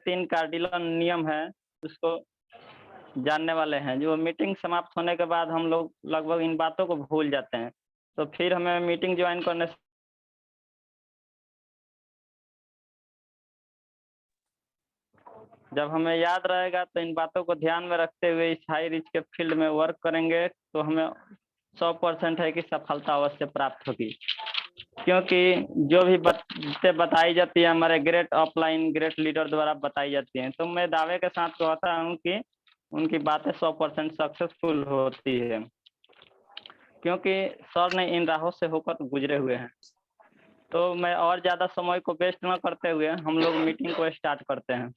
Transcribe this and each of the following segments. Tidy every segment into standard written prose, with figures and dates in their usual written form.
3 cardinal नियम है उसको जानने वाले हैं। जो मीटिंग समाप्त होने के बाद हम लोग लगभग इन बातों को भूल जाते हैं, तो फिर हमें मीटिंग ज्वाइन करने से जब हमें याद रहेगा तो इन बातों को ध्यान में रखते हुए इस हाई रिस्क के फील्ड में वर्क करेंगे तो हमें 100% है कि सफलता अवश्य प्राप्त होगी। क्योंकि जो भी बातें बताई जाती है हमारे ग्रेट ऑफलाइन ग्रेट लीडर द्वारा बताई जाती हैं, तो मैं दावे के साथ कहता हूँ कि उनकी बातें 100% सक्सेसफुल होती है, क्योंकि सर ने इन राहों से होकर गुजरे हुए हैं। तो मैं और ज़्यादा समय को वेस्ट न करते हुए हम लोग मीटिंग को स्टार्ट करते हैं।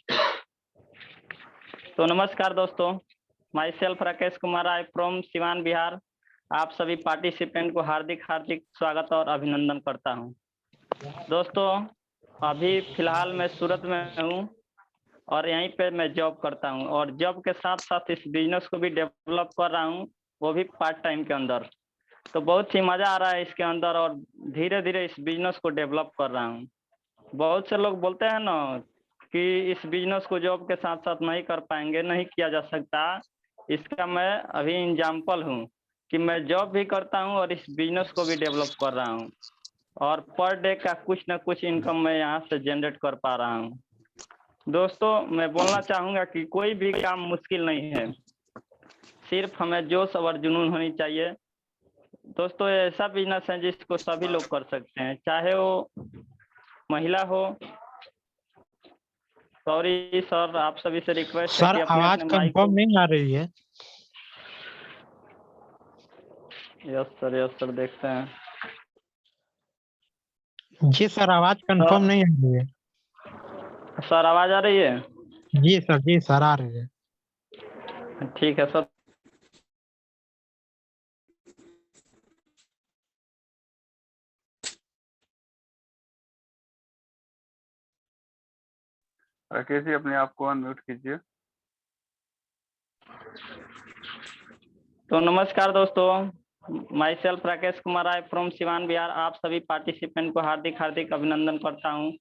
तो नमस्कार दोस्तों, my self Rakesh Kumar, I from Siwan Bihar. आप सभी पार्टिसिपेंट को हार्दिक हार्दिक स्वागत और अभिनंदन करता हूं। दोस्तों, अभी फिलहाल मैं सूरत में हूं और यहीं पे मैं जॉब करता हूं और जॉब के साथ साथ इस बिजनेस को भी डेवलप कर रहा हूं, वो भी पार्ट टाइम के अंदर। तो बहुत ही मज़ा आ रहा है इसके अंदर और धीरे धीरे इस बिजनेस को डेवलप कर रहा हूँ। बहुत से लोग बोलते हैं ना कि इस बिजनेस को जॉब के साथ साथ नहीं कर पाएंगे, नहीं किया जा सकता। इसका मैं अभी एग्जाम्पल हूँ कि मैं जॉब भी करता हूँ और इस बिजनेस को भी डेवलप कर रहा हूँ और पर डे का कुछ ना कुछ इनकम मैं यहाँ से जनरेट कर पा रहा हूँ। दोस्तों, मैं बोलना चाहूँगा कि कोई भी काम मुश्किल नहीं है, सिर्फ हमें जोश और जुनून होनी चाहिए। दोस्तों, ये ऐसा बिजनेस है जिसको सभी लोग कर सकते हैं, चाहे वो महिला हो। सॉरी सर, आप सभी से रिक्वेस्ट है सर कि अपने आवाज अपने माइक कंफर्म नहीं आ रही है। यस सर देखते हैं। जी सर, आवाज कंफर्म नहीं आ रही है। सर आवाज आ रही है? जी सर आ रही है। ठीक है सर। राकेश जी, अपने आप को अनम्यूट कीजिए। तो नमस्कार दोस्तों, my self Rakesh Kumar, I from Siwan Bihar. आप सभी पार्टिसिपेंट को हार्दिक हार्दिक अभिनंदन करता हूं।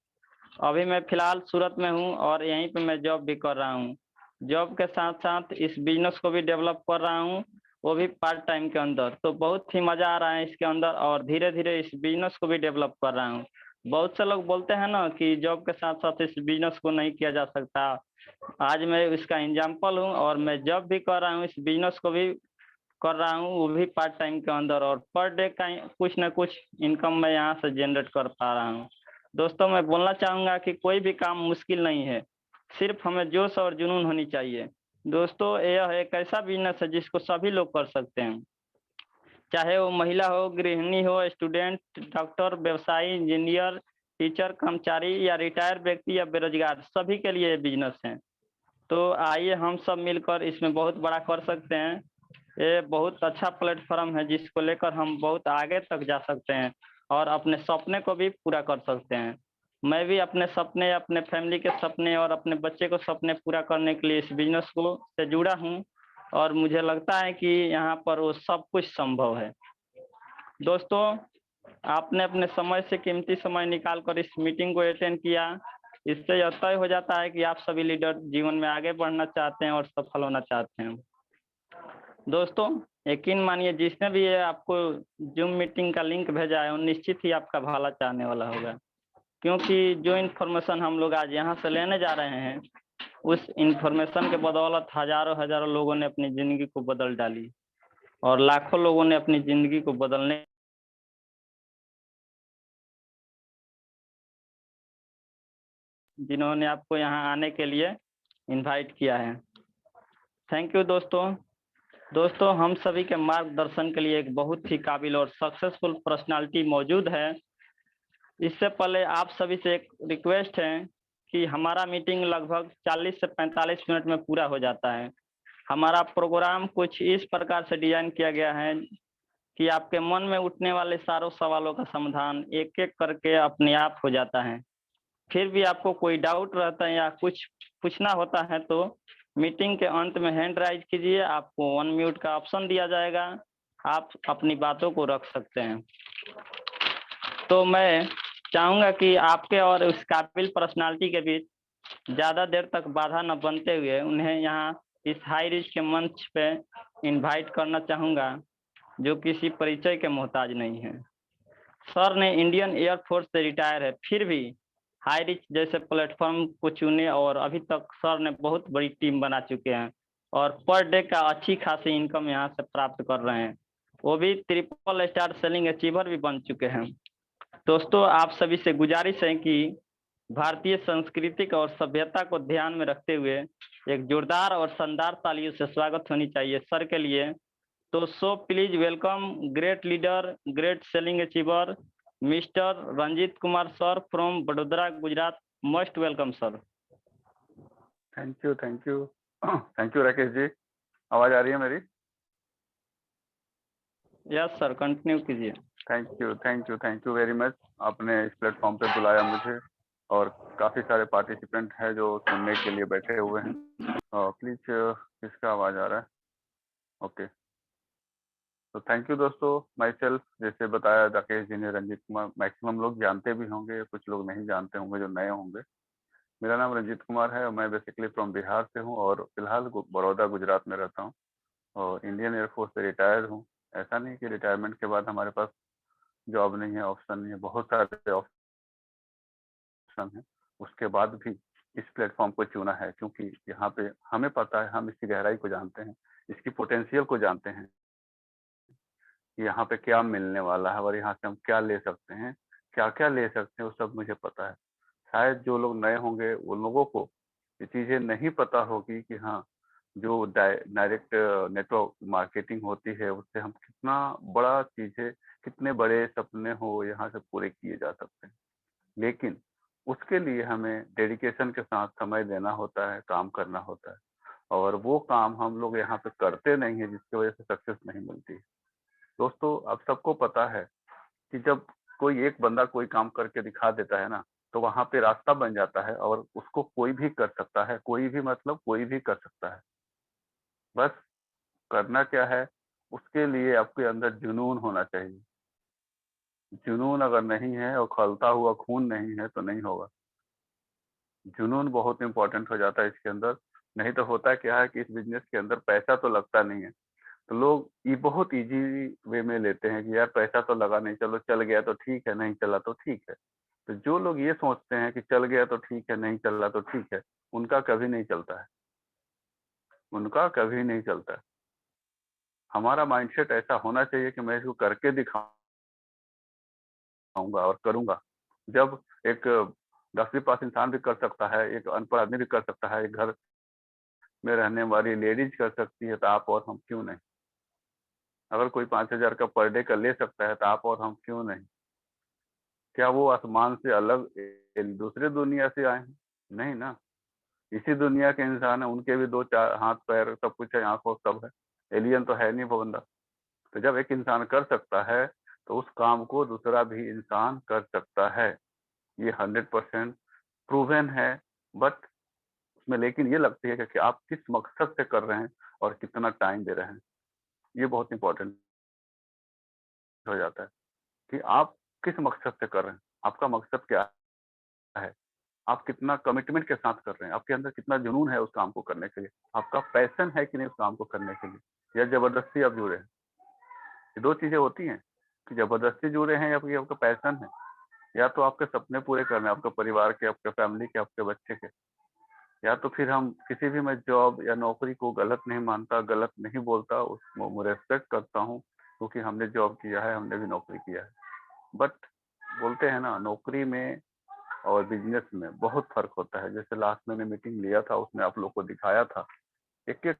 अभी मैं फिलहाल सूरत में हूं और यहीं पे मैं जॉब भी कर रहा हूं। जॉब के साथ साथ इस बिजनेस को भी डेवलप कर रहा हूं, वो भी पार्ट टाइम के अंदर। तो बहुत ही मज़ा आ रहा है इसके अंदर और धीरे धीरे इस बिजनेस को भी डेवलप कर रहा हूँ। बहुत से लोग बोलते हैं ना कि जॉब के साथ साथ इस बिजनेस को नहीं किया जा सकता। आज मैं इसका एग्जाम्पल हूँ और मैं जॉब भी कर रहा हूँ, इस बिजनेस को भी कर रहा हूँ, वो भी पार्ट टाइम के अंदर, और पर डे का कुछ ना कुछ इनकम मैं यहाँ से जनरेट कर पा रहा हूँ। दोस्तों, मैं बोलना चाहूँगा कि कोई भी काम मुश्किल नहीं है, सिर्फ हमें जोश और जुनून होनी चाहिए। दोस्तों, यह एक ऐसा बिजनेस है जिसको सभी लोग कर सकते हैं, चाहे वो महिला हो, गृहिणी हो, स्टूडेंट, डॉक्टर, व्यवसायी, इंजीनियर, टीचर, कर्मचारी या रिटायर्ड व्यक्ति या बेरोजगार, सभी के लिए बिजनेस है। तो आइए हम सब मिलकर इसमें बहुत बड़ा कर सकते हैं। ये बहुत अच्छा प्लेटफॉर्म है जिसको लेकर हम बहुत आगे तक जा सकते हैं और अपने सपने को भी पूरा कर सकते हैं। मैं भी अपने सपने, अपने फैमिली के सपने और अपने बच्चे को सपने पूरा करने के लिए इस बिजनेस को से जुड़ा हूँ और मुझे लगता है कि यहाँ पर वो सब कुछ संभव है। दोस्तों, आपने अपने समय से कीमती समय निकाल कर इस मीटिंग को अटेंड किया, इससे यह तय हो जाता है कि आप सभी लीडर जीवन में आगे बढ़ना चाहते हैं और सफल होना चाहते हैं। दोस्तों, यकीन मानिए, जिसने भी ये आपको जूम मीटिंग का लिंक भेजा है वो निश्चित ही आपका भला चाहने वाला होगा, क्योंकि जो इन्फॉर्मेशन हम लोग आज यहाँ से लेने जा रहे हैं, उस इन्फॉर्मेशन के बदौलत हजारों हजारों लोगों ने अपनी ज़िंदगी को बदल डाली और लाखों लोगों ने अपनी ज़िंदगी को बदलने जिन्होंने आपको यहाँ आने के लिए इनवाइट किया है। थैंक यू दोस्तों, हम सभी के मार्गदर्शन के लिए एक बहुत ही काबिल और सक्सेसफुल पर्सनालिटी मौजूद है। इससे पहले आप सभी से एक रिक्वेस्ट है कि हमारा मीटिंग लगभग 40 से 45 मिनट में पूरा हो जाता है। हमारा प्रोग्राम कुछ इस प्रकार से डिजाइन किया गया है कि आपके मन में उठने वाले सारों सवालों का समाधान एक एक करके अपने आप हो जाता है। फिर भी आपको कोई डाउट रहता है या कुछ पूछना होता है तो मीटिंग के अंत में हैंड राइज कीजिए, आपको अनम्यूट का ऑप्शन दिया जाएगा, आप अपनी बातों को रख सकते हैं। तो मैं चाहूँगा कि आपके और उस काबिल पर्सनालिटी के बीच ज़्यादा देर तक बाधा न बनते हुए उन्हें यहाँ इस हाई रिस्क के मंच पे इनवाइट करना चाहूँगा, जो किसी परिचय के मोहताज नहीं है। सर ने इंडियन एयरफोर्स से रिटायर है, फिर भी हाई रिस्क जैसे प्लेटफॉर्म को चुने और अभी तक सर ने बहुत बड़ी टीम बना चुके हैं और पर डे का अच्छी खासी इनकम यहाँ से प्राप्त कर रहे हैं। वो भी ट्रिपल स्टार सेलिंग अचीवर भी बन चुके हैं। दोस्तों, आप सभी से गुजारिश है कि भारतीय सांस्कृतिक और सभ्यता को ध्यान में रखते हुए एक जोरदार और शानदार तालियों से स्वागत होनी चाहिए सर के लिए। तो so please welcome great leader, great selling achiever, mister Ranjit Kumar sir from Vadodara, Gujarat. Most welcome sir. Thank you, thank you. Thank you Rakesh ji. आवाज आ रही है मेरी? यस सर, कंटिन्यू कीजिए। Thank you, thank you, thank you very much. आपने इस platform पे बुलाया मुझे, और काफी सारे पार्टिसिपेंट हैं जो सुनने के लिए बैठे हुए हैं। प्लीज किसका आवाज आ रहा है? ओके, तो थैंक यू दोस्तों। माई सेल्फ, जैसे बताया राकेश जी ने, रंजीत कुमार, मैक्सिमम लोग जानते भी होंगे, कुछ लोग नहीं जानते होंगे जो नए होंगे। मेरा नाम रंजीत कुमार है और मैं बेसिकली फ्रॉम बिहार से हूँ और फिलहाल बड़ौदा गुजरात में रहता हूँ और इंडियन एयरफोर्स से रिटायर्ड हूँ। ऐसा नहीं कि रिटायरमेंट के बाद हमारे पास जॉब नहीं है, ऑप्शन नहीं है, बहुत सारे ऑप्शन है। उसके बाद भी इस प्लेटफॉर्म को चुना है क्योंकि यहाँ पे हमें पता है, हम इसकी गहराई को जानते हैं, इसकी पोटेंशियल को जानते हैं, यहाँ पे क्या मिलने वाला है और यहाँ से हम क्या ले सकते हैं, क्या क्या ले सकते हैं, वो सब मुझे पता है। शायद जो लोग नए होंगे उन लोगों को ये चीजें नहीं पता होगी कि हाँ, जो डायरेक्ट नेटवर्क मार्केटिंग होती है उससे हम कितना बड़ा चीजें, कितने बड़े सपने हो यहाँ से पूरे किए जा सकते हैं। लेकिन उसके लिए हमें डेडिकेशन के साथ समय देना होता है, काम करना होता है, और वो काम हम लोग यहाँ पे करते नहीं है, जिसकी वजह से सक्सेस नहीं मिलती है। दोस्तों, अब सबको पता है कि जब कोई एक बंदा कोई काम करके दिखा देता है ना, तो वहां पे रास्ता बन जाता है और उसको कोई भी कर सकता है। कोई भी मतलब कोई भी कर सकता है। बस करना क्या है, उसके लिए आपके अंदर जुनून होना चाहिए। जुनून अगर नहीं है और खौलता हुआ खून नहीं है तो नहीं होगा। जुनून बहुत इंपॉर्टेंट हो जाता है इसके अंदर। नहीं तो होता क्या है कि इस बिजनेस के अंदर पैसा तो लगता नहीं है, तो लोग ये बहुत इजी वे में लेते हैं कि यार पैसा तो लगा नहीं, चलो चल गया तो ठीक है, नहीं चला तो ठीक है। तो जो लोग ये सोचते हैं कि चल गया तो ठीक है, नहीं चला तो ठीक है, उनका कभी नहीं चलता है, उनका कभी नहीं चलता है। हमारा माइंडसेट ऐसा होना चाहिए कि मैं इसको करके दिखाऊंगा और करूंगा। जब एक 10वीं पास इंसान भी कर सकता है, एक अनपढ़ आदमी भी कर सकता है, एक घर में रहने वाली लेडीज कर सकती है, तो आप और हम क्यों नहीं? अगर कोई 5,000 का पर डे का ले सकता है, तो आप और हम क्यों नहीं? क्या वो आसमान से अलग दूसरे दुनिया से आए हैं? नहीं ना, इसी दुनिया के इंसान है, उनके भी दो चार हाथ पैर सब कुछ है, आंखों सब है। एलियन तो है नहीं वो बंदा। तो जब एक इंसान कर सकता है तो उस काम को दूसरा भी इंसान कर सकता है। ये 100% प्रूवन है। बट उसमें लेकिन ये लगती है कि आप किस मकसद से कर रहे हैं और कितना टाइम दे रहे हैं। ये बहुत इंपॉर्टेंट हो जाता है कि आप किस मकसद से कर रहे हैं, आपका मकसद क्या है, आप कितना कमिटमेंट के साथ कर रहे हैं, आपके अंदर कितना जुनून है उस काम को करने के लिए, आपका पैशन है कि नहीं उस काम को करने के लिए, या जबरदस्ती आप जुड़े हैं। ये दो चीजें होती हैं कि जबरदस्ती जुड़े हैं या फिर आपका पैशन है, या तो आपके सपने पूरे करने, आपके परिवार के, आपके फैमिली के, आपके बच्चे के। या तो फिर हम किसी भी, मैं जॉब या नौकरी को गलत नहीं मानता, गलत नहीं बोलता, उसको रेस्पेक्ट करता हूँ क्योंकि हमने जॉब किया है, हमने भी नौकरी किया है। बट बोलते हैं ना, नौकरी में और बिजनेस में बहुत फर्क होता है। जैसे लास्ट मैंने मीटिंग लिया था, उसमें आप लोग को दिखाया था, एक एक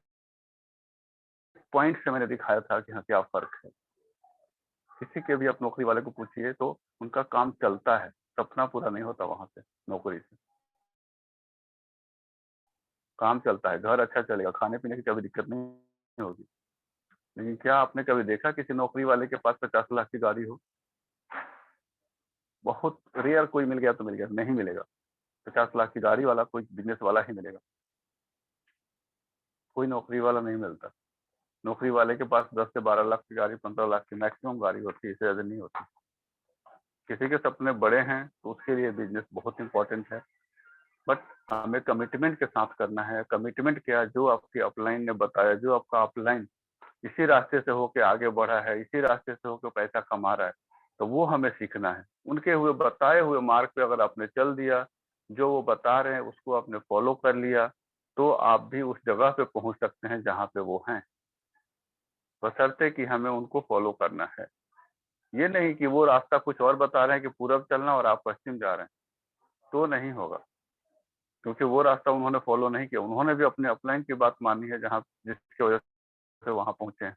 पॉइंट से मैंने दिखाया था कि हाँ क्या फर्क है। किसी के भी आप नौकरी वाले को पूछिए तो उनका काम चलता है, सपना पूरा नहीं होता वहां से, नौकरी से काम चलता है, घर अच्छा चलेगा, खाने पीने की कभी दिक्कत नहीं होगी। लेकिन क्या आपने कभी देखा किसी नौकरी वाले के पास 50 लाख की गाड़ी हो? बहुत रेयर, कोई मिल गया तो मिल गया, नहीं मिलेगा। 50 लाख की गाड़ी वाला कोई बिजनेस वाला ही मिलेगा, कोई नौकरी वाला नहीं मिलता। नौकरी वाले के पास 10 से 12 लाख की गाड़ी, 15 लाख की मैक्सिमम गाड़ी होती है, इससे ज्यादा नहीं होती। किसी के सपने बड़े हैं तो उसके लिए बिजनेस बहुत इंपॉर्टेंट है। बट हमें कमिटमेंट के साथ करना है। कमिटमेंट क्या, जो आपके अपलाइन ने बताया, जो आपका अपलाइन इसी रास्ते से होके आगे बढ़ा है, इसी रास्ते से होकर पैसा कमा रहा है, तो वो हमें सीखना है। उनके हुए बताए हुए मार्ग पे अगर आपने चल दिया, जो वो बता रहे हैं उसको आपने फॉलो कर लिया, तो आप भी उस जगह पे पहुंच सकते हैं जहां पे वो हैं, बशर्ते कि हमें उनको फॉलो करना है। ये नहीं कि वो रास्ता कुछ और बता रहे हैं कि पूरब चलना और आप पश्चिम जा रहे हैं, तो नहीं होगा, क्योंकि वो रास्ता उन्होंने फॉलो नहीं किया। उन्होंने भी अपने अपलाइन की बात मानी है, जहाँ जिसकी वजह से वहां पहुंचे हैं।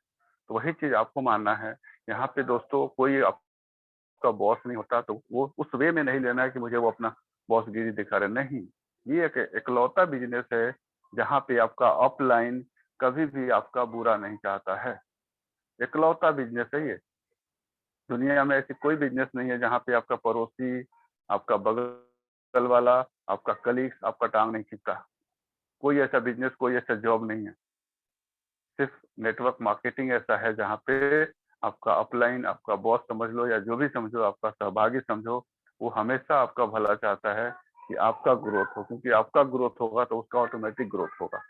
तो वही चीज आपको मानना है। यहाँ पे दोस्तों कोई आपका बॉस नहीं होता, तो वो उस वे में नहीं लेना है कि मुझे वो अपना बॉस गिरी दिखा रहे, नहीं। ये एक इकलौता बिजनेस है जहाँ पे आपका अपलाइन कभी भी आपका बुरा नहीं चाहता है। इकलौता बिजनेस है ये। दुनिया में ऐसी कोई बिजनेस नहीं है जहाँ पे आपका पड़ोसी, आपका बगल वाला, आपका कलीग आपका टांग नहीं खींचता। कोई ऐसा बिजनेस, कोई ऐसा जॉब नहीं है। सिर्फ नेटवर्क मार्केटिंग ऐसा है जहाँ पे आपका अपलाइन, आपका बॉस समझ लो या जो भी समझो, आपका सहभागी समझो, वो हमेशा आपका भला चाहता है कि आपका ग्रोथ हो, क्योंकि आपका ग्रोथ होगा तो उसका ऑटोमेटिक ग्रोथ होगा।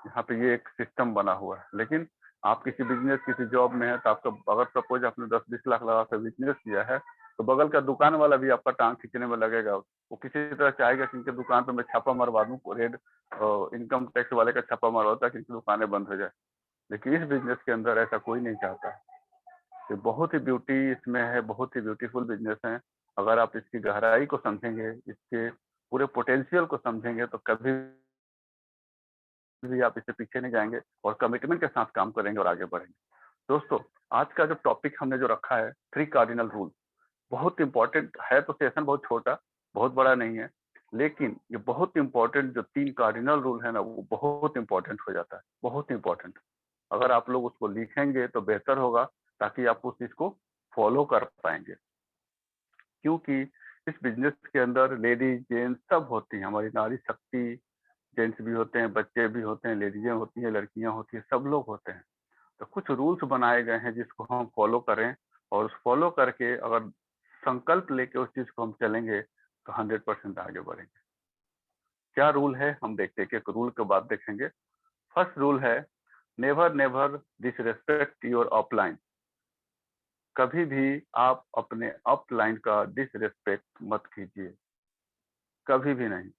यहाँ पे ये एक सिस्टम बना हुआ है। लेकिन आप किसी बिजनेस, किसी जॉब में है, तो आपका अगर सपोज आपने 10-20 लाख लगा कर बिजनेस किया है, तो बगल का दुकान वाला भी आपका टांग खींचने में लगेगा। वो किसी तरह चाहेगा कि इनके दुकान पे मैं छापा मरवा दूं, रेड इनकम टैक्स वाले का छापा मरवा ताकि इनकी दुकानें बंद हो जाए। लेकिन इस बिजनेस के अंदर ऐसा कोई नहीं चाहता है। ये बहुत ही ब्यूटी इसमें है, बहुत ही ब्यूटीफुल बिजनेस है। अगर आप इसकी गहराई को समझेंगे, इसके पूरे पोटेंशियल को समझेंगे, तो कभी भी आप इससे पीछे नहीं जाएंगे और कमिटमेंट के साथ काम करेंगे और आगे बढ़ेंगे। दोस्तों, आज का जो टॉपिक हमने जो रखा है, 3 कार्डिनल रूल, बहुत इंपॉर्टेंट है। तो सेशन बहुत छोटा, बहुत बड़ा नहीं है, लेकिन ये बहुत इंपॉर्टेंट जो 3 कार्डिनल रूल है ना, वो बहुत इंपॉर्टेंट हो जाता है, बहुत इंपॉर्टेंट। अगर आप लोग उसको लिखेंगे तो बेहतर होगा, ताकि आप उस चीज को फॉलो कर पाएंगे। क्योंकि इस बिजनेस के अंदर लेडीज जेंट्स सब होती हैं, हमारी नारी शक्ति, जेंट्स भी होते हैं, बच्चे भी होते हैं, लेडीजें होती हैं, लड़कियां होती हैं, सब लोग होते हैं। तो कुछ रूल्स बनाए गए हैं जिसको हम फॉलो करें, और उस फॉलो करके अगर संकल्प लेके उस चीज को हम चलेंगे तो 100% आगे बढ़ेंगे। क्या रूल है हम देखते हैं, कि रूल के बाद देखेंगे। फर्स्ट रूल है, never never disrespect your upline. कभी भी आप अपने अपलाइन का डिसरेस्पेक्ट मत कीजिए, कभी भी नहीं।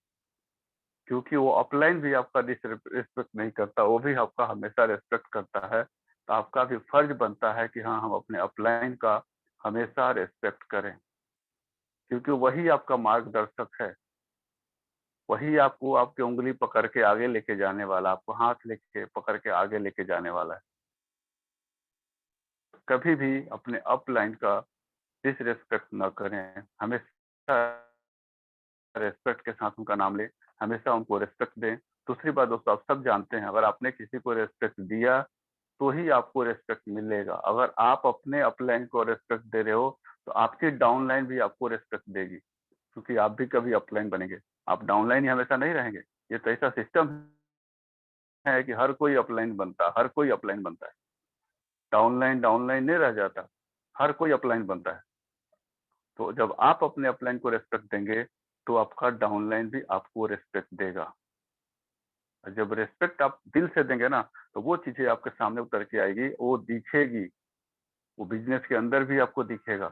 क्योंकि वो अपलाइन भी आपका डिसरेस्पेक्ट नहीं करता, वो भी आपका हमेशा रेस्पेक्ट करता है। तो आपका भी फर्ज बनता है कि हाँ, हम अपने अपलाइन का हमेशा रेस्पेक्ट करें, क्योंकि वही आपका मार्गदर्शक है। वही आपको आपकी उंगली पकड़ के आगे लेके जाने वाला, आपको हाथ लेके पकड़ के आगे लेके जाने वाला है। कभी भी अपने अपलाइन का डिसरेस्पेक्ट न करें, हमेशा रेस्पेक्ट के साथ उनका नाम लें, हमेशा उनको रेस्पेक्ट दें। दूसरी बात दोस्तों, आप सब जानते हैं, अगर आपने किसी को रेस्पेक्ट दिया तो ही आपको रेस्पेक्ट मिलेगा। अगर आप अपने अपलाइन को रेस्पेक्ट दे रहे हो, तो आपकी डाउनलाइन भी आपको रेस्पेक्ट देगी, क्योंकि आप भी कभी अपलाइन बनेंगे। आप डाउनलाइन ही हमेशा नहीं रहेंगे। ये तो ऐसा सिस्टम है कि हर कोई अपलाइन बनता है, हर कोई अपलाइन बनता है। डाउनलाइन डाउनलाइन नहीं रह जाता, हर कोई अपलाइन बनता है। तो जब आप अपने अपलाइन को रेस्पेक्ट देंगे, तो आपका डाउनलाइन भी आपको रेस्पेक्ट देगा। जब रेस्पेक्ट आप दिल से देंगे ना, तो वो चीजें आपके सामने उतर के आएगी, वो दिखेगी, वो बिजनेस के अंदर भी आपको दिखेगा।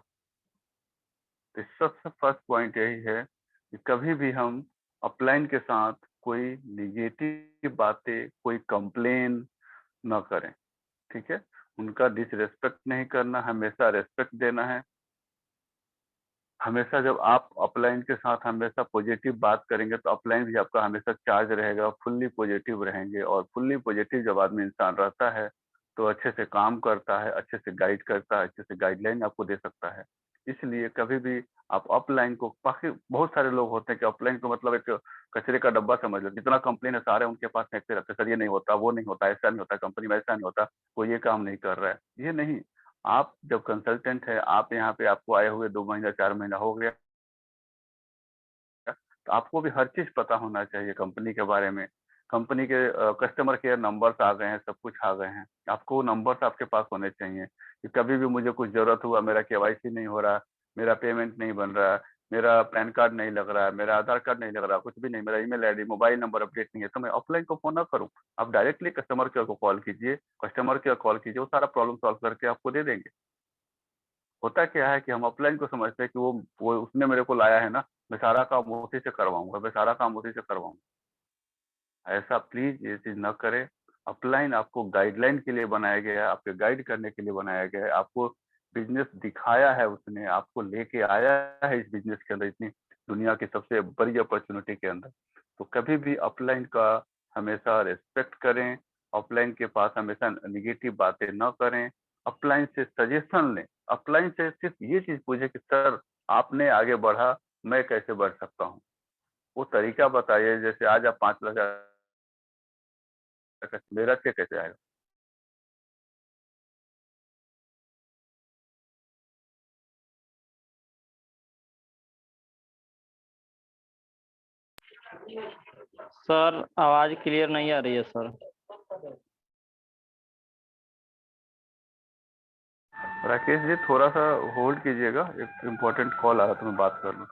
तो सबसे फर्स्ट पॉइंट यही है कि कभी भी हम अपलाइन के साथ कोई निगेटिव बातें, कोई कंप्लेन ना करें। ठीक है, उनका डिसरेस्पेक्ट नहीं करना, हमेशा रेस्पेक्ट देना है। हमेशा जब आप अपलाइन के साथ हमेशा पॉजिटिव बात करेंगे, तो अपलाइन भी आपका हमेशा चार्ज रहेगा, फुल्ली पॉजिटिव रहेंगे। और फुल्ली पॉजिटिव जब आदमी इंसान रहता है, तो अच्छे से काम करता है, अच्छे से गाइड करता है, अच्छे से गाइडलाइन आपको दे सकता है। इसलिए कभी भी आप अपलाइन को, बाकी बहुत सारे लोग होते हैं कि अपलाइन को मतलब एक कचरे का डब्बा समझ लो, जितना कंप्लेन है सारे उनके पास फेंकते रहते हैं, सर ये नहीं होता, वो नहीं होता, ऐसा नहीं होता, कंपनी में ऐसा नहीं होता, कोई ये काम नहीं कर रहा है। ये नहीं, आप जब कंसल्टेंट है, आप यहाँ पे आपको आए हुए 2 महीना 4 महीना हो गया, तो आपको भी हर चीज पता होना चाहिए कंपनी के बारे में। कंपनी के कस्टमर केयर नंबर्स आ गए हैं, सब कुछ आ गए हैं, आपको वो नंबर्स आपके पास होने चाहिए कि कभी भी मुझे कुछ जरूरत हुआ, मेरा केवाईसी नहीं हो रहा, मेरा पेमेंट नहीं बन रहा, मेरा पैन कार्ड नहीं लग रहा है, मेरा आधार कार्ड नहीं लग रहा, कुछ भी नहीं, मेरा email ID mobile number update नहीं है, तो मैं ऑफलाइन को फोन ना करूं। आप डायरेक्टली कस्टमर केयर को कॉल कीजिए, कस्टमर केयर कॉल कीजिए, वो सारा प्रॉब्लम सॉल्व करके आपको दे देंगे। होता क्या है कि हम ऑफलाइन को समझते हैं कि वो उसने मेरे को लाया है ना, मैं सारा काम उसी से करवाऊंगा, मैं सारा काम उसी से करवाऊंगा। ऐसा प्लीज ये चीज न करें। अपलाइन आपको गाइडलाइन के लिए बनाया गया है, आपके गाइड करने के लिए बनाया गया है, आपको बिजनेस दिखाया है, उसने आपको लेके आया है इस बिजनेस के अंदर, इतनी दुनिया की सबसे बड़ी अपॉर्चुनिटी के अंदर। तो कभी भी अपलाइन का हमेशा रिस्पेक्ट करें, अपलाइन के पास हमेशा निगेटिव बातें न करें, अपलाइन से सजेशन लें, अपलाइन से सिर्फ ये चीज पूछे कि सर आपने आगे बढ़ा, मैं कैसे बढ़ सकता हूँ, वो तरीका बताइए। जैसे आज आप 5 लाख मेरा से कैसे आएगा। सर आवाज क्लियर नहीं आ रही है सर। राकेश जी थोड़ा सा होल्ड कीजिएगा, एक इम्पोर्टेंट कॉल आ रहा था, मैं बात कर लूँ।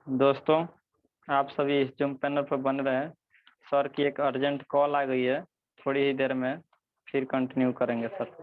दोस्तों आप सभी इस जूम पैनल पर बन रहे हैं। सर की एक अर्जेंट कॉल आ गई है, थोड़ी ही देर में फिर कंटिन्यू करेंगे सर।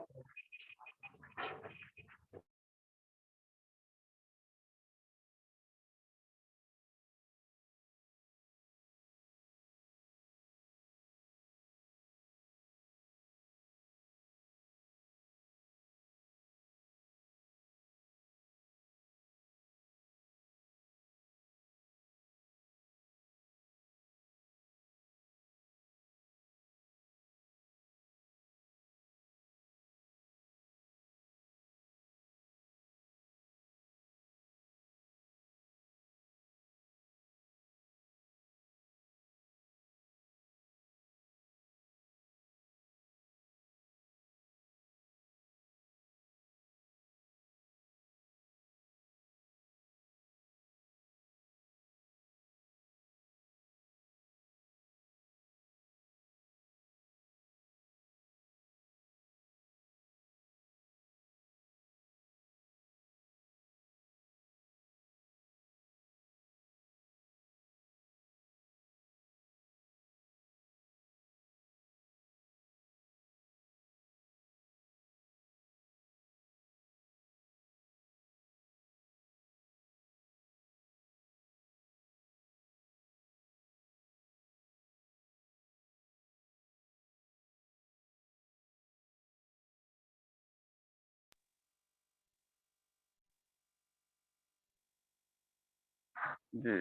जी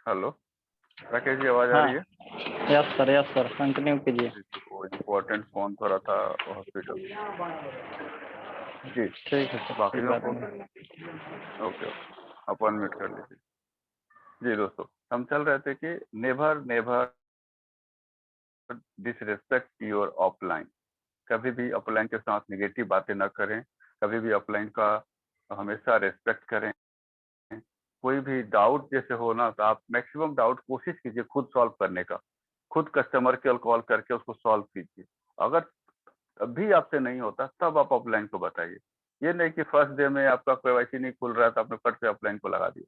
हेलो राकेश जी, आवाज आ हाँ रही है? यस सर कंटिन्यू कीजिए। वो इम्पोर्टेंट फोन थोड़ा था हॉस्पिटल। जी ठीक है सर, बाकी कोई लोग बात को नहीं। ओके, अपन म्यूट कर लीजिए। जी दोस्तों, हम चल रहे थे कि never never disrespect your offline. कभी भी अपलाइन के साथ निगेटिव बातें ना करें, कभी भी अपलाइन का हमेशा रेस्पेक्ट करें। कोई भी डाउट जैसे हो ना, तो आप मैक्सिमम डाउट कोशिश कीजिए खुद सॉल्व करने का, खुद कस्टमर केयर कॉल करके उसको सॉल्व कीजिए। अगर अभी आपसे नहीं होता तब आप ऑफलाइन को बताइए। ये नहीं कि फर्स्ट डे में आपका केवाईसी नहीं खुल रहा था, आपने फट से ऑफलाइन को लगा दिया।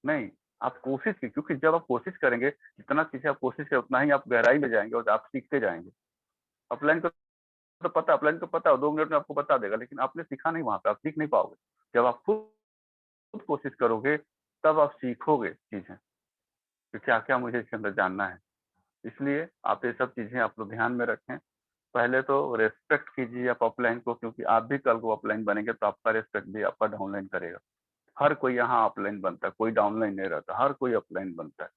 नहीं, आप कोशिश की, क्योंकि जब आप कोशिश करेंगे, जितना चीजें आप कोशिश करें उतना ही आप गहराई में जाएंगे और आप सीखते जाएंगे। ऑफलाइन को तो पता, ऑफलाइन को पता, 2 मिनट में आपको बता देगा, लेकिन आपने सीखा नहीं वहां पे, आप सीख नहीं पाओगे। जब आप खुद कोशिश करोगे तब आप सीखोगे चीजें कि क्या क्या मुझे इसके अंदर जानना है। इसलिए आप ये सब चीजें आप लोग ध्यान में रखें। पहले तो रेस्पेक्ट कीजिए आप ऑफलाइन को, क्योंकि आप भी कल को ऑफलाइन बनेंगे तो आपका रेस्पेक्ट भी आपका डाउनलाइन करेगा। हर कोई यहाँ ऑफलाइन बनता है, कोई डाउनलाइन नहीं रहता, हर कोई ऑफलाइन बनता है।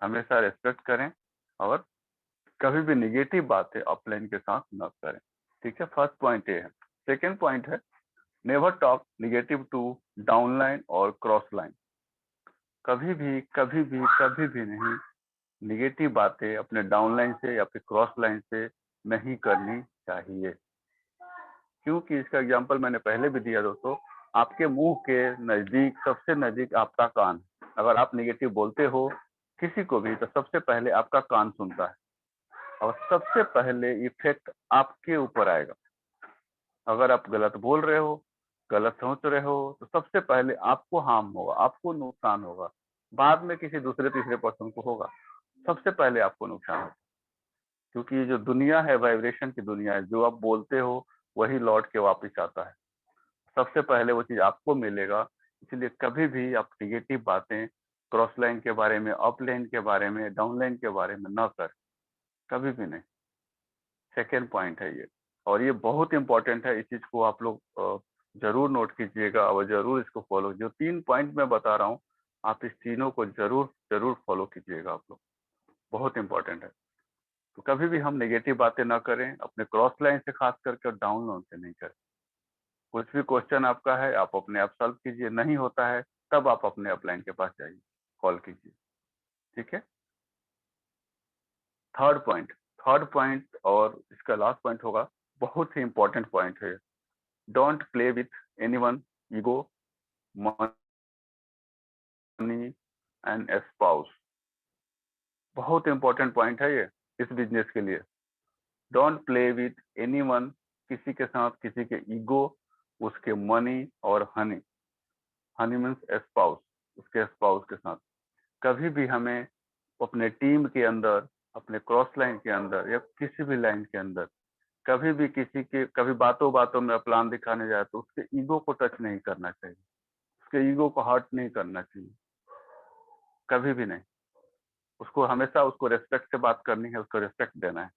हमेशा रेस्पेक्ट करें और कभी भी निगेटिव बातें ऑफलाइन के साथ न करें। ठीक है, फर्स्ट पॉइंट ये है। सेकेंड पॉइंट है, never talk negative to downline और क्रॉस लाइन। कभी भी कभी भी कभी भी नहीं निगेटिव बातें अपने डाउनलाइन से या फिर क्रॉस लाइन से नहीं करनी चाहिए। क्योंकि इसका एग्जांपल मैंने पहले भी दिया दोस्तों, आपके मुंह के नजदीक, सबसे नजदीक आपका कान। अगर आप निगेटिव बोलते हो किसी को भी तो सबसे पहले आपका कान सुनता है और सबसे पहले इफेक्ट आपके ऊपर आएगा। अगर आप गलत बोल रहे हो, गलत सोच रहे हो, तो सबसे पहले आपको हार्म होगा, आपको नुकसान होगा। बाद में किसी दूसरे तीसरे पर्सन को होगा, सबसे पहले आपको नुकसान होगा। क्योंकि ये जो दुनिया है वाइब्रेशन की दुनिया है, जो आप बोलते हो वही लौट के वापस आता है। सबसे पहले वो चीज आपको मिलेगा। इसलिए कभी भी आप निगेटिव बातें क्रॉस लाइन के बारे में, अप लाइन के बारे में, डाउन लाइन के बारे में न कर, कभी भी नहीं। सेकेंड पॉइंट है ये, और ये बहुत इंपॉर्टेंट है। इस चीज को आप लोग जरूर नोट कीजिएगा और जरूर इसको फॉलो। जो 3 पॉइंट मैं बता रहा हूँ, आप इस तीनों को जरूर जरूर फॉलो कीजिएगा आप लोग, बहुत इंपॉर्टेंट है। तो कभी भी हम नेगेटिव बातें ना करें, अपने क्रॉस लाइन से खास करके, और डाउन लाइन से नहीं करें। कुछ भी क्वेश्चन आपका है आप अपने आप सॉल्व कीजिए, नहीं होता है तब आप अपने अपलाइन के पास जाइए, कॉल कीजिए। ठीक है, थर्ड पॉइंट और इसका लास्ट पॉइंट होगा, बहुत ही इंपॉर्टेंट पॉइंट है। Don't play with anyone ego, money and spouse. बहुत इंपॉर्टेंट पॉइंट है ये इस बिजनेस के लिए। डोंट प्ले विथ एनीवन, किसी के साथ किसी के ईगो, उसके मनी और हनी। हनी मीन्स स्पाउस, उसके स्पाउस के साथ कभी भी हमें अपने टीम के अंदर, अपने क्रॉस लाइन के अंदर या किसी भी लाइन के अंदर कभी भी किसी के, कभी बातों बातों में प्लान दिखाने जाए तो उसके ईगो को टच नहीं करना चाहिए, उसके ईगो को हर्ट नहीं करना चाहिए, कभी भी नहीं। उसको हमेशा उसको रेस्पेक्ट से बात करनी है, उसको रेस्पेक्ट देना है।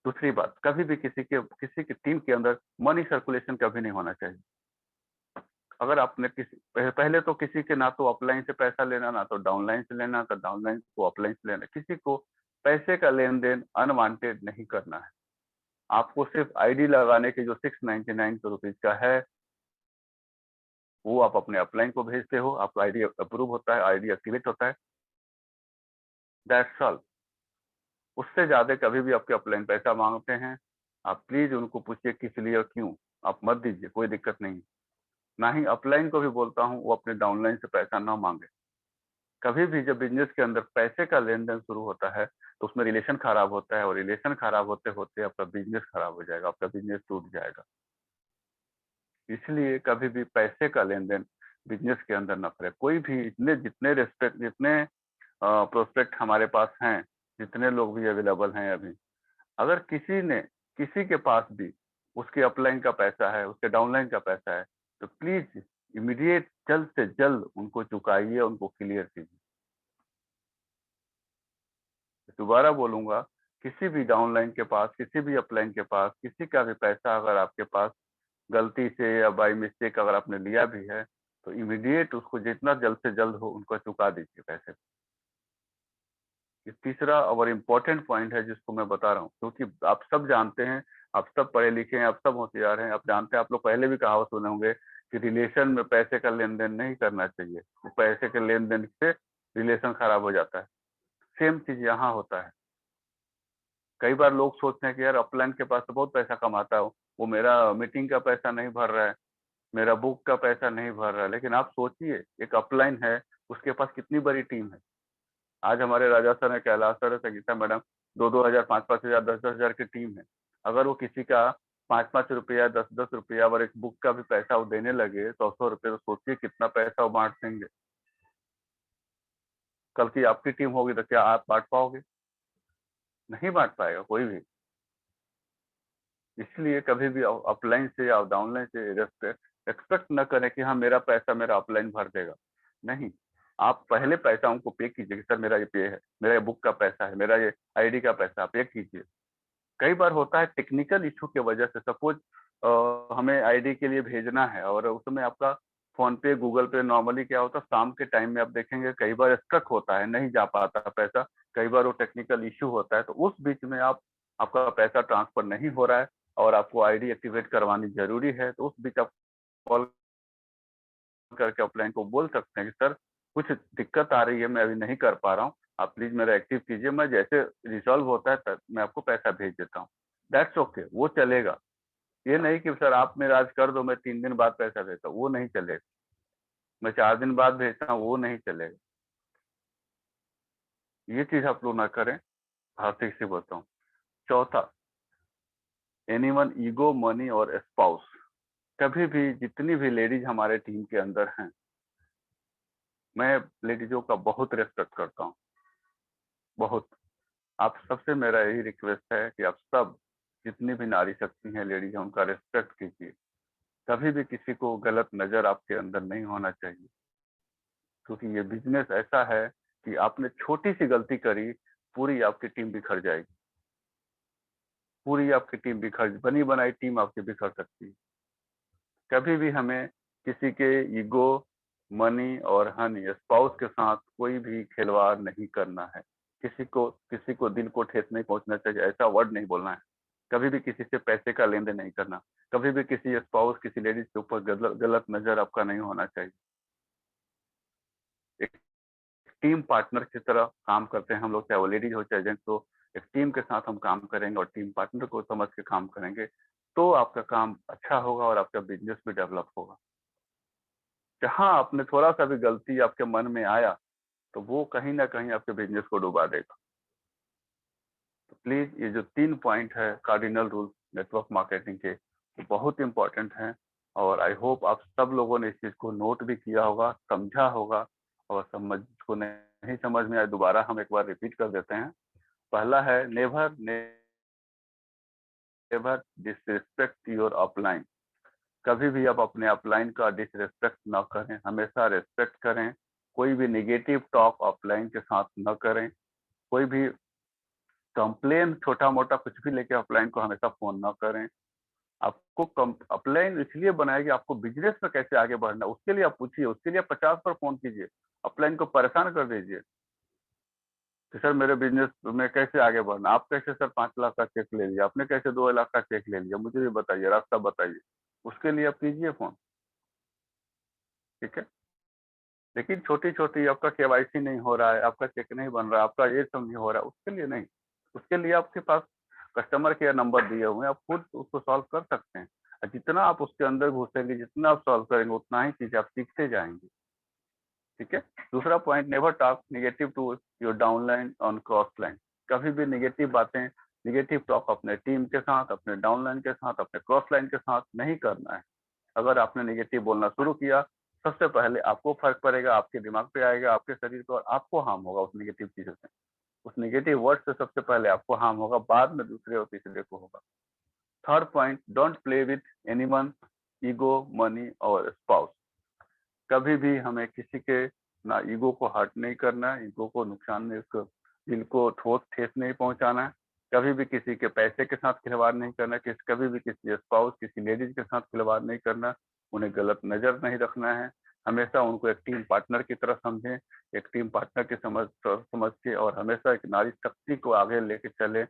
दूसरी बात, कभी भी किसी की टीम के अंदर मनी सर्कुलेशन कभी नहीं होना चाहिए। अगर आपने पहले तो किसी के ना तो अपलाइन से पैसा लेना, ना तो डाउनलाइन से लेना, तो डाउनलाइन को अपलाइन से लेना, किसी को पैसे का लेन देन अनवांटेड नहीं करना है। आपको सिर्फ आईडी लगाने के जो 699 रुपीज का है वो आप अपने अपलाइन को भेजते हो, आपका आईडी अप्रूव होता है, आईडी एक्टिवेट होता है, दैट्स ऑल। उससे ज्यादा कभी भी आपके अपलाइन पैसा मांगते हैं, आप प्लीज उनको पूछिए किस लिए और क्यों। आप मत दीजिए, कोई दिक्कत नहीं। ना ही अपलाइन को भी बोलता हूँ वो अपने डाउनलाइन से पैसा ना मांगे। कभी भी जब बिजनेस के अंदर पैसे का लेन देन शुरू होता है तो उसमें रिलेशन खराब होता है, और रिलेशन खराब होते होते आपका बिजनेस खराब हो जाएगा, आपका बिजनेस टूट जाएगा। इसलिए कभी भी पैसे का लेन देन बिजनेस के अंदर न करें। कोई भी जितने प्रोस्पेक्ट हमारे पास हैं, जितने लोग भी अवेलेबल हैं अभी, अगर किसी के पास भी उसके अपलाइन का पैसा है, उसके डाउनलाइन का पैसा है, तो प्लीज इमीडिएट जल्द से जल्द उनको चुकाइए, उनको क्लियर कीजिए। दोबारा बोलूंगा, किसी भी डाउनलाइन के पास, किसी भी अपलाइन के पास, किसी का भी पैसा अगर आपके पास गलती से या बाई मिस्टेक अगर आपने लिया भी है, तो इमीडिएट उसको जितना जल्द से जल्द हो उनको चुका दीजिए पैसे। ये तीसरा और इम्पोर्टेंट पॉइंट है जिसको मैं बता रहा हूँ, क्योंकि आप सब जानते हैं, आप सब पढ़े लिखे हैं, आप सब होशियार हैं, आप जानते हैं, आप लोग पहले भी कहावत सुने होंगे कि रिलेशन में पैसे का लेन देन नहीं करना चाहिए, तो पैसे के लेन देन से रिलेशन खराब हो जाता है। सेम चीज यहाँ होता है। कई बार लोग सोचते हैं कि यार अपलाइन के पास तो बहुत पैसा कमाता है, वो मेरा मीटिंग का पैसा नहीं भर रहा है, मेरा बुक का पैसा नहीं भर रहा है। लेकिन आप सोचिए, एक अपलाइन है, उसके पास कितनी बड़ी टीम है। आज हमारे राजा सर है, कैलाश सर है, संगीता मैडम, 2-2 हजार, 5-5 हजार, 10-10 हजार की टीम है। अगर वो किसी का 5-5 रुपया, 10-10 रुपया और एक बुक का भी पैसा वो देने लगे, 100-100 रुपये, तो सोचिए कितना पैसा वो बांट देंगे। कल की आपकी टीम होगी तो क्या आप बांट पाओगे? नहीं बांट पाएगा कोई भी। इसलिए कभी भी अपलाइन से या डाउनलाइन से एक्सपेक्ट न करें कि हाँ मेरा पैसा मेरा अपलाइन भर देगा। नहीं, आप पहले पैसा उनको पे कीजिए कि सर मेरा ये पे है, मेरा ये बुक का पैसा है, मेरा ये आईडी का पैसा आप पे कीजिए। कई बार होता है टेक्निकल इशू की वजह से, सपोज हमें आईडी के लिए भेजना है और उसमें आपका फोन पे गूगल पे, नॉर्मली क्या होता है शाम के टाइम में आप देखेंगे कई बार स्ट्रक होता है, नहीं जा पाता पैसा, कई बार वो टेक्निकल इशू होता है, तो उस बीच में आपका पैसा ट्रांसफर नहीं हो रहा है और आपको आईडी एक्टिवेट करवानी जरूरी है, तो उस बीच आप कॉल करके अपलाइन को बोल सकते हैं कि सर कुछ दिक्कत आ रही है, मैं अभी नहीं कर पा रहा हूँ, आप प्लीज मेरा एक्टिव कीजिए, मैं जैसे रिजॉल्व होता है तब मैं आपको पैसा भेज देता हूँ। दैट्स ओके, वो चलेगा। ये नहीं कि सर आप मेरा आज कर दो, मैं 3 दिन बाद पैसा भेजता हूँ, वो नहीं चलेगा। मैं 4 दिन बाद भेजता हूँ, वो नहीं चलेगा। ये चीज आप लोग ना करें, हार्दिक से बोलता हूँ। चौथा, एनीवन ईगो मनी और स्पाउस। कभी भी जितनी भी लेडीज हमारे टीम के अंदर हैं, मैं लेडीजों का बहुत रेस्पेक्ट करता हूँ, बहुत। आप सबसे मेरा यही रिक्वेस्ट है कि आप सब जितनी भी नारी शक्ति हैं, लेडीज हैं, उनका रेस्पेक्ट कीजिए। कभी भी किसी को गलत नजर आपके अंदर नहीं होना चाहिए, क्योंकि ये बिजनेस ऐसा है कि आपने छोटी सी गलती करी, पूरी आपकी टीम बिखर जाएगी, पूरी आपकी टीम बिखर, बनी बनाई टीम आपकी बिखर सकती है। कभी भी हमें किसी के ईगो, मनी और हनी, स्पाउस के साथ कोई भी खिलवाड़ नहीं करना है। किसी को दिल को ठेस नहीं पहुंचना चाहिए, ऐसा वर्ड नहीं बोलना है। कभी भी किसी से पैसे का लेन देन नहीं करना। कभी भी किसी स्पाउस, किसी लेडीज के ऊपर गलत नजर आपका नहीं होना चाहिए। एक टीम पार्टनर की तरह काम करते हैं हम लोग, चाहे वो लेडीज हो चाहे जेंट्स हो। एक टीम के साथ हम काम करेंगे और टीम पार्टनर को समझ के काम करेंगे, तो आपका काम अच्छा होगा और आपका बिजनेस भी डेवलप होगा। जहां आपने थोड़ा सा भी गलती आपके मन में आया, तो वो कहीं ना कहीं आपके बिजनेस को डुबा देगा। तो प्लीज ये जो 3 पॉइंट है कार्डिनल रूल नेटवर्क मार्केटिंग के, वो बहुत इंपॉर्टेंट हैं। और आई होप आप सब लोगों ने इस चीज को नोट भी किया होगा, समझा होगा। और समझ को नहीं समझ में आए, दोबारा हम एक बार रिपीट कर देते हैं। पहला है, never never disrespect your upline. कभी भी आप अपने अपलाइन का डिसरिस्पेक्ट ना करें, हमेशा रिस्पेक्ट करें। कोई भी नेगेटिव टॉक अपलाइन के साथ न करें। कोई भी कंप्लेन, छोटा मोटा कुछ भी लेके अपलाइन को हमेशा फोन ना करें। आपको अपलाइन इसलिए बनाया कि आपको बिजनेस में कैसे आगे बढ़ना, उसके लिए आप पूछिए, उसके लिए 50 पर फोन कीजिए, अपलाइन को परेशान कर दीजिए कि सर मेरे बिजनेस में कैसे आगे बढ़ना। आप कैसे सर 5 लाख का चेक ले लिया, आपने कैसे 2 लाख का चेक ले लिया, मुझे भी बताइए, रास्ता बताइए। उसके लिए आप कीजिए फोन, ठीक है। लेकिन छोटी छोटी आपका केवाईसी नहीं हो रहा है, आपका चेक नहीं बन रहा, आपका ये सब नहीं हो रहा, उसके लिए नहीं। उसके लिए आपके पास कस्टमर केयर नंबर दिए हुए हैं, आप खुद उसको सॉल्व कर सकते हैं। और जितना आप उसके अंदर घुसेंगे, जितना आप सॉल्व करेंगे, उतना ही चीजें आप सीखते जाएंगे, ठीक है। दूसरा point, never talk negative to your downline on cross line. कभी भी नेगेटिव बातें, नेगेटिव टॉक अपने टीम के साथ, अपने डाउनलाइन के साथ, अपने क्रॉस लाइन के साथ नहीं करना है। अगर आपने नेगेटिव बोलना शुरू किया, सबसे पहले आपको फर्क पड़ेगा, आपके दिमाग पे आएगा, आपके शरीर को, और आपको हार्म होगा उस नेगेटिव चीजों से। उस नेगेटिव वर्ड से सबसे पहले आपको हार्म होगा, बाद में दूसरे और तीसरे को होगा। Third point, don't play with anyone ego, money और स्पाउस। कभी भी हमें किसी के ना ईगो को हर्ट नहीं करना है, ईगो को नुकसान नहीं, उसको दिल को ठेस नहीं पहुंचाना है। कभी भी किसी के पैसे के साथ खिलवाड़ नहीं करना, कभी भी किसी स्पाउस, किसी लेडीज के साथ खिलवाड़ नहीं करना, उन्हें गलत नजर नहीं रखना है। हमेशा उनको एक टीम पार्टनर की तरह समझें, एक टीम पार्टनर की समझ के, और हमेशा एक नारी शक्ति को आगे लेके चले।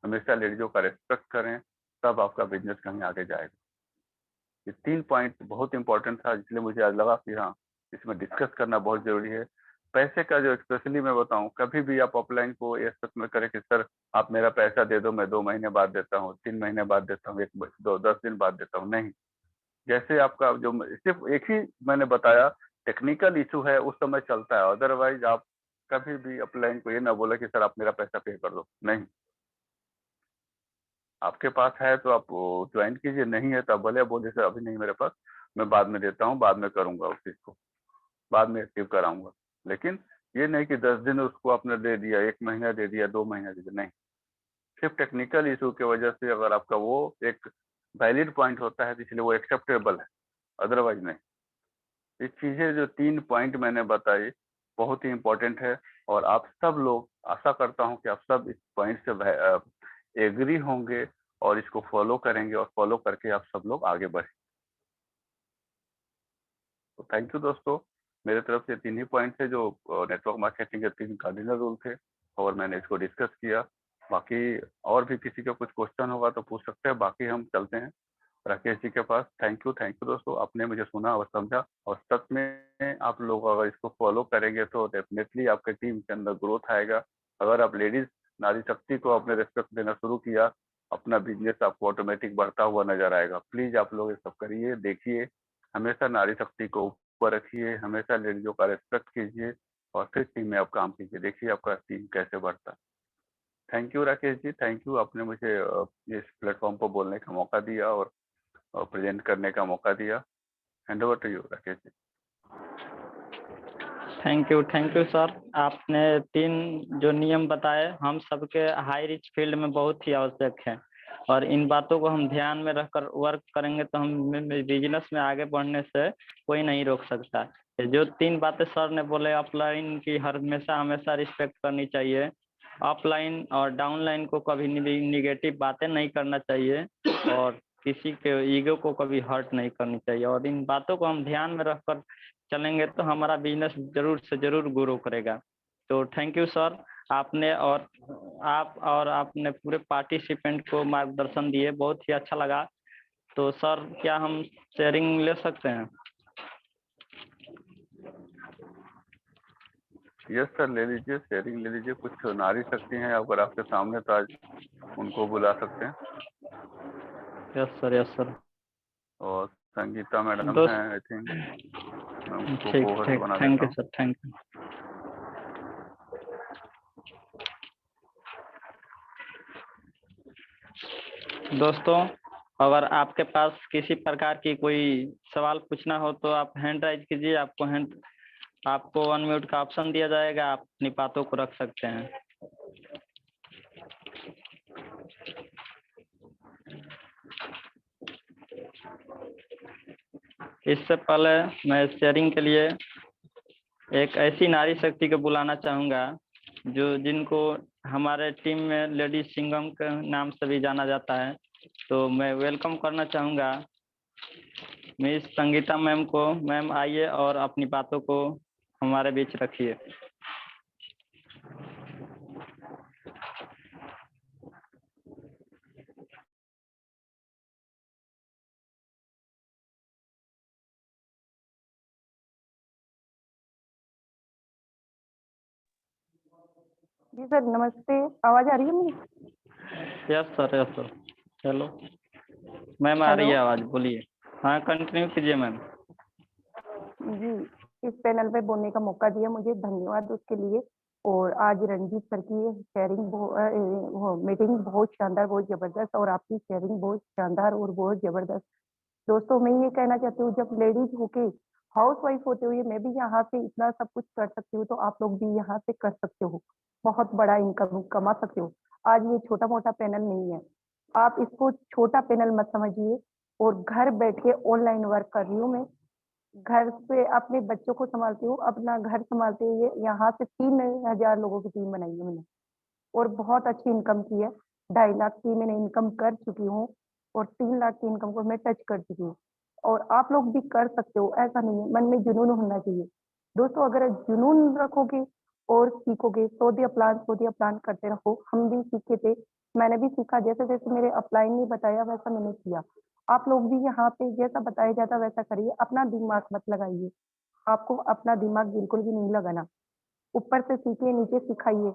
हमेशा लेडीजों का रिस्पेक्ट करें, तब आपका बिजनेस कहीं आगे जाएगा। ये 3 पॉइंट बहुत इंपॉर्टेंट था, इसलिए मुझे आज लगा कि हाँ, इसमें डिस्कस करना बहुत जरूरी है। पैसे का जो स्पेशली मैं बताऊं, कभी भी आप ऑफलाइन को ये एक्सपेक्ट में करें कि सर आप मेरा पैसा दे दो, मैं 2 महीने बाद देता हूँ, 3 महीने बाद देता हूँ, 10 दिन बाद देता हूँ। नहीं, जैसे आपका जो सिर्फ एक ही मैंने बताया टेक्निकल इशू है, उस समय चलता है। अदरवाइज आप कभी भी अपलाइन को ये ना बोले कि सर आप मेरा पैसा पे कर दो। नहीं, आपके पास है तो आप ज्वाइन कीजिए, नहीं है तो आप भले बोलिए सर अभी नहीं मेरे पास, मैं बाद में देता हूँ, बाद में करूंगा उस चीज को, बाद में एक्टिव कराऊंगा। लेकिन ये नहीं कि 10 दिन उसको आपने दे दिया, 1 महीना दे दिया, 2 महीना दे दिया, नहीं। सिर्फ टेक्निकल इशू की वजह से अगर आपका वो एक वैलिड पॉइंट होता है तो इसलिए वो एक्सेप्टेबल है, अदरवाइज नहीं। ये चीजें जो 3 पॉइंट मैंने बताई बहुत ही इंपॉर्टेंट है, और आप सब लोग, आशा करता हूं कि आप सब इस पॉइंट से एग्री होंगे और इसको फॉलो करेंगे, और फॉलो करके आप सब लोग आगे बढ़ें। तो थैंक यू दोस्तों, मेरे तरफ से 3 ही पॉइंट थे जो नेटवर्क मार्केटिंग के 3 कार्डिनल रूल थे, और मैंने इसको डिस्कस किया। बाकी और भी किसी का कुछ क्वेश्चन होगा तो पूछ सकते हैं, बाकी हम चलते हैं राकेश जी के पास। थैंक यू दोस्तों, आपने मुझे सुना और समझा, और सच में आप लोग अगर इसको फॉलो करेंगे तो डेफिनेटली आपके टीम के अंदर ग्रोथ आएगा। अगर आप लेडीज नारी शक्ति को आपने रिस्पेक्ट देना शुरू किया, अपना बिजनेस आपको ऑटोमेटिक बढ़ता हुआ नजर आएगा। प्लीज आप लोग ये सब करिए, देखिए, हमेशा नारी शक्ति को ऊपर रखिए, हमेशा लेडीजों का रिस्पेक्ट कीजिए, और फिर टीम में आप काम कीजिए, देखिए आपका टीम कैसे बढ़ता है। Thank you Rakesh ji, thank you, आपने मुझे इस प्लेटफॉर्म पर बोलने का मौका दिया और प्रेजेंट करने का मौका दिया। Hand over to you Rakesh ji. Thank you sir. आपने 3 जो नियम बताए हम सबके हाई रिच फील्ड में बहुत ही आवश्यक है, और इन बातों को हम ध्यान में रखकर वर्क करेंगे तो हम बिजनेस में आगे बढ़ने से कोई नहीं रोक सकता। जो 3 बातें सर ने बोले, अपलाइन की हमेशा रिस्पेक्ट करनी चाहिए, अपलाइन और डाउनलाइन को कभी भी निगेटिव बातें नहीं करना चाहिए, और किसी के ईगो को कभी हर्ट नहीं करनी चाहिए, और इन बातों को हम ध्यान में रखकर चलेंगे तो हमारा बिजनेस जरूर से जरूर ग्रो करेगा। तो थैंक यू सर, आपने और आपने पूरे पार्टिसिपेंट को मार्गदर्शन दिए, बहुत ही अच्छा लगा। तो सर क्या हम शेयरिंग ले सकते हैं? यस सर, ले लीजिए, शेयरिंग ले लीजिए। कुछ नारी शक्ति हैं अगर आपके सामने तो आज उनको बुला सकते हैं। Yes sir. और संगीता मैडम दोस्त, हैं, आई थिंक मैं उनको ठीक को-होस्ट ठीक, बना थैंक देता यू हूँ। Sir, thank you. दोस्तों, अगर आपके पास किसी प्रकार की कोई सवाल पूछना हो तो आप हैंड राइज कीजिए, आपको अनम्यूट का ऑप्शन दिया जाएगा, आप अपनी बातों को रख सकते हैं। इससे पहले मैं शेयरिंग के लिए एक ऐसी नारी शक्ति को बुलाना चाहूँगा जिनको हमारे टीम में लेडी सिंघम के नाम से भी जाना जाता है। तो मैं वेलकम करना चाहूँगा मिस संगीता मैम को। मैम आइए और अपनी बातों को हमारे बीच रखिए। जी सर, नमस्ते। आवाज आ रही है मेरी? Yes sir. हेलो मैम, आ रही है आवाज, बोलिए। हाँ, कंटिन्यू कीजिए मैम। जी, इस पैनल पे बोलने का मौका दिया मुझे, धन्यवाद उसके लिए। और आज रणजीत सर की शेयरिंग वो मीटिंग बहुत शानदार, बहुत जबरदस्त, और आपकी शेयरिंग बहुत शानदार और बहुत जबरदस्त। दोस्तों, मैं ये कहना चाहती हूँ, जब लेडीज होके हाउस वाइफ होते हुए मैं भी यहाँ से इतना सब कुछ कर सकती हूँ, तो आप लोग भी यहाँ से कर सकते हो, बहुत बड़ा इनकम कमा सकते हो। आज ये छोटा मोटा पैनल नहीं है, आप इसको छोटा पैनल मत समझिए। और घर बैठ के ऑनलाइन वर्क कर रही हूँ मैं, घर से अपने बच्चों को संभालती हूँ, अपना घर संभालते हुए यहाँ से 3000 लोगों की टीम बनाई है मैंने, और बहुत अच्छी इनकम की है। 2.5 लाख की मैंने इनकम कर चुकी हूँ, और 3 लाख की इनकम को मैं टच कर चुकी हूँ। और आप लोग भी कर सकते हो, ऐसा नहीं है, मन में जुनून होना चाहिए। दोस्तों, अगर जुनून रखोगे और सीखोगे, सो दिया प्लान करते रहो। हम भी सीखे थे, मैंने भी सीखा, जैसे जैसे मेरे अपलाइन ने बताया वैसा मैंने किया। आप लोग भी यहाँ पे जैसा बताया जाता वैसा करिए, अपना दिमाग मत लगाइए। आपको अपना दिमाग बिल्कुल भी नहीं लगाना। ऊपर से सीखिए, नीचे सिखाइए,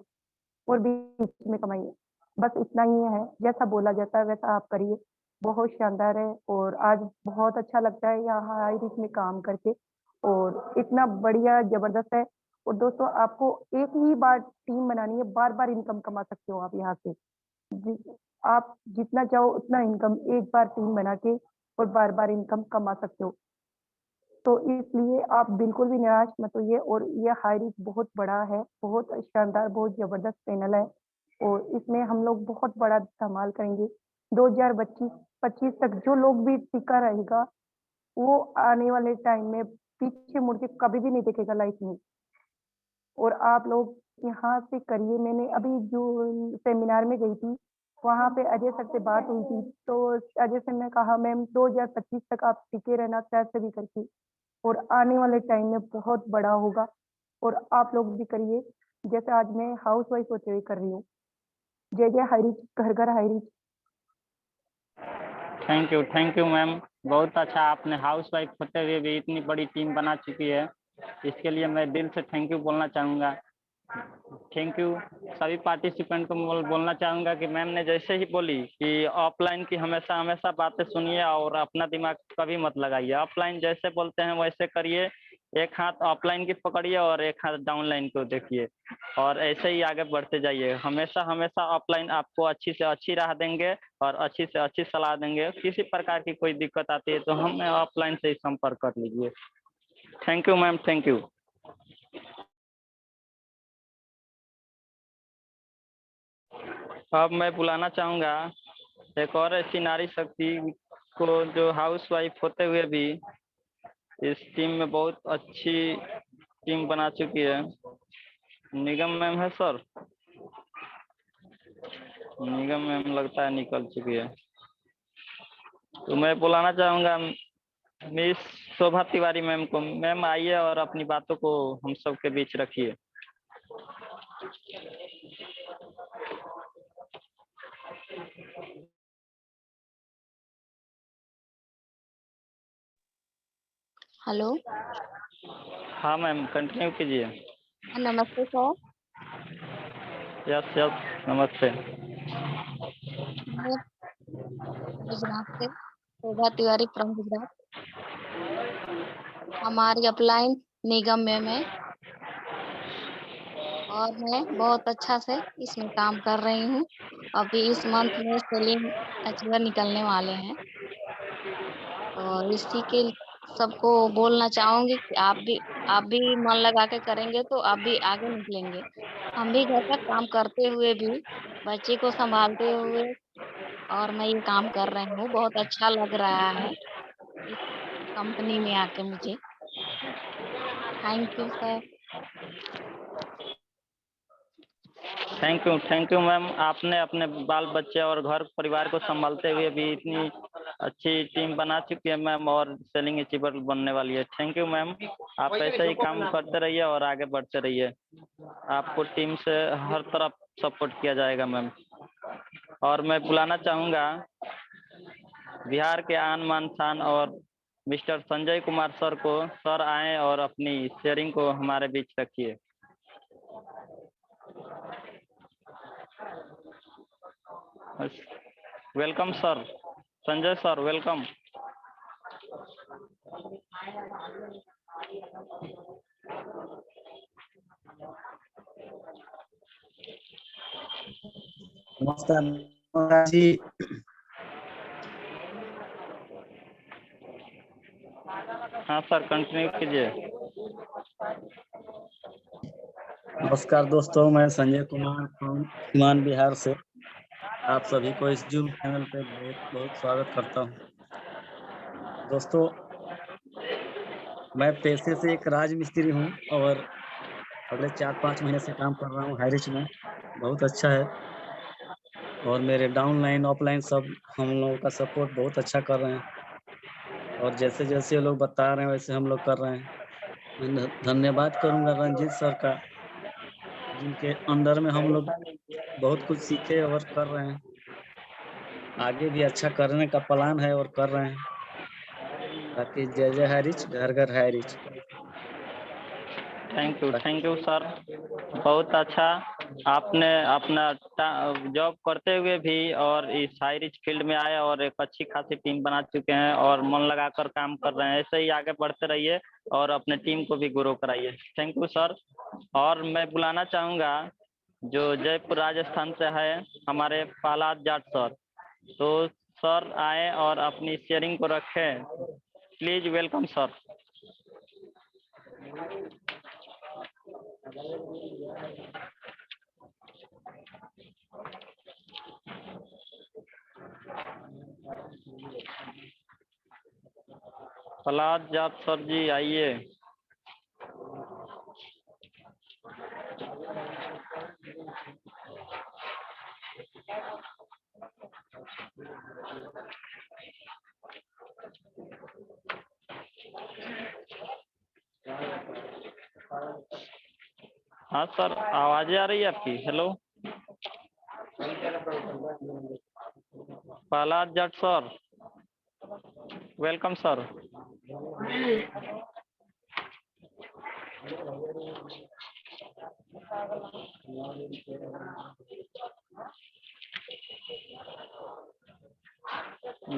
और बीच में कमाइए। बस इतना ही है, जैसा बोला जाता है वैसा आप करिए। बहुत शानदार है, और आज बहुत अच्छा लगता है यहाँ हाई रिच में काम करके, और इतना बढ़िया जबरदस्त है। और दोस्तों, आपको एक ही बार टीम बनानी है, बार बार इनकम कमा सकते हो आप यहाँ से। आप जितना चाहो उतना इनकम एक बार टीम बना के और बार बार इनकम कमा सकते हो। तो इसलिए आप बिल्कुल भी निराश मत होइए और ये हाई रिस्क बहुत बड़ा है, बहुत शानदार, बहुत ज़बरदस्त पैनल है और इसमें हम लोग बहुत बड़ा धमाल करेंगे। 2025 तक जो लोग भी टिका रहेगा, वो आने वाले टाइम में पीछे मुड़ के कभी भी नहीं देखेगा लाइफ में। और आप लोग यहाँ से करिए। मैंने अभी जो सेमिनार में गई थी, वहाँ पे अजय सर से बात हुई थी, तो अजय सर ने कहा मैम 2025 तक आप टिके रहना कैसे भी करके, और आने वाले टाइम में बहुत बड़ा होगा और आप लोग भी करिए जैसे आज मैं हाउस वाइफ होते हुए कर रही हूँ। जय जय हाई रिच, घर घर high rich. Thank you ma'am. बहुत अच्छा, आपने हाउस वाइफ होते हुए भी इतनी बड़ी टीम बना चुकी है, इसके लिए मैं दिल से थैंक यू बोलना चाहूँगा। थैंक यू सभी पार्टिसिपेंट को बोलना चाहूँगा कि मैम ने जैसे ही बोली कि ऑफलाइन की हमेशा हमेशा बातें सुनिए और अपना दिमाग कभी मत लगाइए। ऑफलाइन जैसे बोलते हैं वैसे करिए, एक हाथ ऑफलाइन की पकड़िए और एक हाथ डाउनलाइन को देखिए और ऐसे ही आगे बढ़ते जाइए। हमेशा हमेशा ऑफलाइन आपको अच्छी से अच्छी राह देंगे और अच्छी से अच्छी सलाह देंगे। किसी प्रकार की कोई दिक्कत आती है तो हमें ऑफलाइन से ही संपर्क कर लीजिए। Thank you ma'am, thank you. अब मैं बुलाना चाहूँगा एक और ऐसी नारी शक्ति को जो हाउस वाइफ होते हुए भी इस टीम में बहुत अच्छी टीम बना चुकी है। निगम मैम है सर? निगम मैम लगता है निकल चुकी है, तो मैं बुलाना चाहूँगा मिस शोभा तिवारी मैम को। मैम आइए और अपनी बातों को हम सबके बीच रखिए। हेलो। हाँ मैम, कंटिन्यू कीजिए। नमस्ते सर। यस यस, नमस्ते। मैं गुजरात से शोभा तिवारी फ्रॉम गुजरात। हमारी अपलाइन निगम में है और मैं बहुत अच्छा से इसमें काम कर रही हूँ। अभी इस मंथ में सेलिंग अचीवर निकलने वाले हैं और इसी के सबको बोलना चाहूंगी कि आप भी मन लगा के करेंगे तो आप भी आगे निकलेंगे। हम भी घर का काम करते हुए भी बच्चे को संभालते हुए और मैं ये काम कर रही हूँ। बहुत अच्छा लग रहा है इस कंपनी में आके मुझे। Thank you sir. Thank you ma'am. आपने अपने बाल बच्चे और घर परिवार को संभालते हुए भी इतनी अच्छी टीम बना चुकी है मैम और सेलिंग अचीवर बनने वाली है। Thank you ma'am. आप ऐसे ही काम करते रहिए और आगे बढ़ते रहिए। आपको टीम से हर तरफ सपोर्ट किया जाएगा मैम। और मैं बुलाना चाहूँगा बिहार के आन बान शान और मिस्टर संजय कुमार सर को। सर आए और अपनी शेयरिंग को हमारे बीच रखिए। Welcome sir, Sanjay sir welcome. नमस्कार जी। हाँ सर, कंटिन्यू कीजिए। नमस्कार दोस्तों, मैं संजय कुमार फ्रॉम सीवान बिहार से आप सभी को इस जूम चैनल पे बहुत बहुत स्वागत करता हूँ। दोस्तों, मैं पेशे से एक राजमिस्त्री हूँ और अगले 4-5 महीने से काम कर रहा हूँ हाईरिच में। बहुत अच्छा है और मेरे डाउनलाइन ऑफलाइन सब हम लोगों का सपोर्ट बहुत अच्छा कर रहे हैं और जैसे जैसे लोग बता रहे हैं वैसे हम लोग कर रहे हैं। मैं धन्यवाद करूँगा रंजीत सर का, जिनके अंडर में हम लोग बहुत कुछ सीखे और कर रहे हैं। आगे भी अच्छा करने का प्लान है और कर रहे हैं। बाकी जय जय हाईरिच, घर घर हाईरिच। Thank you sir. बहुत अच्छा, आपने अपना जॉब करते हुए भी और इस हाई रिच फील्ड में आए और एक अच्छी खासी टीम बना चुके हैं और मन लगाकर काम कर रहे हैं। ऐसे ही आगे बढ़ते रहिए और अपने टीम को भी ग्रो कराइए। Thank you sir. और मैं बुलाना चाहूँगा जो जयपुर राजस्थान से है हमारे प्रहलाद जाट सर। तो सर आए और अपनी शेयरिंग को रखें। Please welcome sir. Prahlad Jat sir ji आइए। हाँ सर, आवाज़ें आ रही है आपकी? Hello Prahlad Jat sir, welcome sir.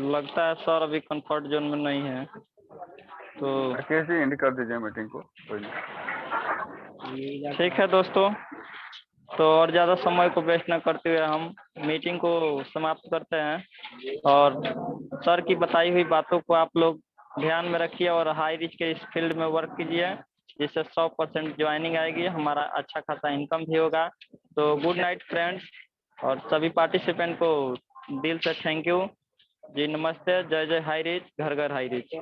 लगता है सर अभी कंफर्ट जोन में नहीं है, तो राकेश जी एंड कर दीजिए मीटिंग को, कोई नहीं। ठीक है दोस्तों, तो और ज़्यादा समय को वेस्ट न करते हुए हम मीटिंग को समाप्त करते हैं। और सर की बताई हुई बातों को आप लोग ध्यान में रखिए और हाई रिच के इस फील्ड में वर्क कीजिए, जिससे 100% ज्वाइनिंग आएगी, हमारा अच्छा खासा इनकम भी होगा। तो गुड नाइट फ्रेंड्स, और सभी पार्टिसिपेंट को दिल से थैंक यू जी। नमस्ते, जय जय हाई रिच, घर घर हाई रिच।